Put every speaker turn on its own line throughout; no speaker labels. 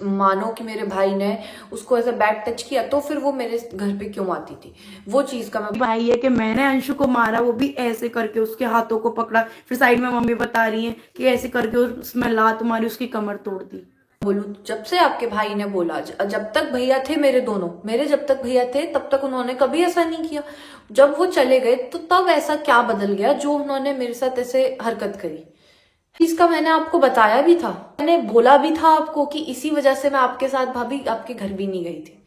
मानो कि मेरे भाई ने उसको ऐसे बैड टच किया तो फिर वो मेरे घर पे क्यों आती थी, वो चीज का मैं
भाई है कि मैंने अंशु को मारा, वो भी ऐसे करके उसके हाथों को पकड़ा, फिर साइड में मम्मी बता रही है कि ऐसे करके उसमें लात मारी, उसकी कमर तोड़ दी।
बोलूं, जब से आपके भाई ने बोला, जब तक भैया थे मेरे दोनों, मेरे जब तक भैया थे तब तक उन्होंने कभी ऐसा नहीं किया। जब वो चले गए तो तब ऐसा क्या बदल गया जो उन्होंने मेरे साथ ऐसे हरकत करी। इसका मैंने आपको बताया भी था, मैंने बोला भी था आपको कि इसी वजह से मैं आपके साथ भाभी आपके घर भी नहीं गई थी।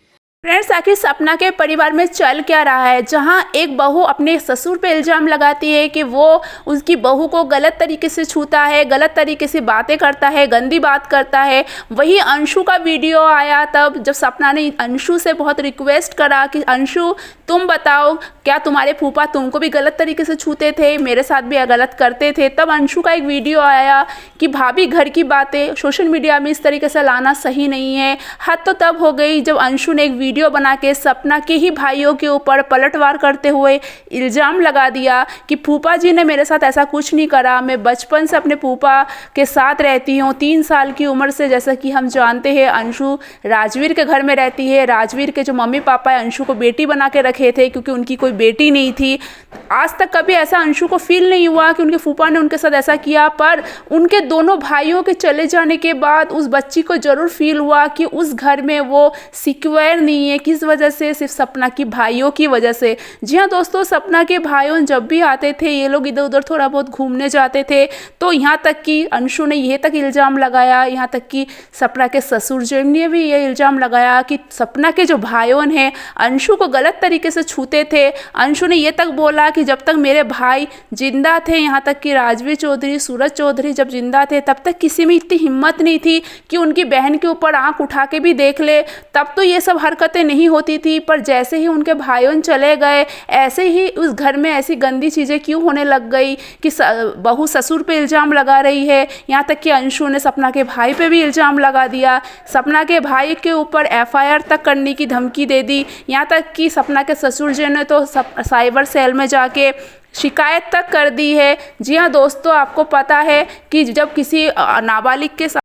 फ्रेंड्स, आखिर सपना के परिवार में चल क्या रहा है, जहां एक बहू अपने ससुर पे इल्ज़ाम लगाती है कि वो उसकी बहू को गलत तरीके से छूता है, गलत तरीके से बातें करता है, गंदी बात करता है। वही अंशु का वीडियो आया तब जब सपना ने अंशु से बहुत रिक्वेस्ट करा कि अंशु तुम बताओ, क्या तुम्हारे फूफा तुमको भी गलत तरीके से छूते थे, मेरे साथ भी गलत करते थे। तब अंशु का एक वीडियो आया कि भाभी घर की बातें सोशल मीडिया में इस तरीके से लाना सही नहीं है। हद तो तब हो गई जब अंशु ने एक वीडियो बना के सपना के ही भाइयों के ऊपर पलटवार करते हुए इल्ज़ाम लगा दिया कि फूफा जी ने मेरे साथ ऐसा कुछ नहीं करा, मैं बचपन से अपने फूफा के साथ रहती हूँ, 3 साल की उम्र से। जैसा कि हम जानते हैं अंशु राजवीर के घर में रहती है, राजवीर के जो मम्मी पापा है अंशु को बेटी बना के रखे थे क्योंकि उनकी कोई बेटी नहीं थी। आज तक कभी ऐसा अंशु को फील नहीं हुआ कि उनके फूफा ने उनके साथ ऐसा किया, पर उनके दोनों भाइयों के चले जाने के बाद उस बच्ची को ज़रूर फील हुआ कि उस घर में वो सिक्योर नहीं है। किस वजह से? सिर्फ सपना की भाइयों की वजह से। जी हाँ दोस्तों, सपना के भाइयों जब भी आते थे ये लोग इधर उधर थोड़ा बहुत घूमने जाते थे, तो यहाँ तक कि अंशु ने यह तक इल्ज़ाम लगाया, यहाँ तक कि सपना के ससुर जी ने भी ये इल्ज़ाम लगाया कि सपना के जो भाइयों हैं अंशु को गलत तरीके से छूते थे। अंशु ने ये तक बोला कि जब तक मेरे भाई जिंदा थे, यहाँ तक कि राजवीर चौधरी, सूरज चौधरी जब जिंदा थे तब तक किसी में इतनी हिम्मत नहीं थी कि उनकी बहन के ऊपर आंख उठा के भी देख ले। तब तो ये सब हरकतें नहीं होती थी, पर जैसे ही उनके भाइयों चले गए ऐसे ही उस घर में ऐसी गंदी चीज़ें क्यों होने लग गई कि बहू ससुर पे इल्ज़ाम लगा रही है। यहाँ तक कि अंशु ने सपना के भाई पे भी इल्ज़ाम लगा दिया, सपना के भाई के ऊपर FIR तक करने की धमकी दे दी। यहाँ तक कि सपना के ससुर जी ने तो साइबर सेल में जाके शिकायत तक कर दी है। जी हाँ दोस्तों, आपको पता है कि जब किसी नाबालिग के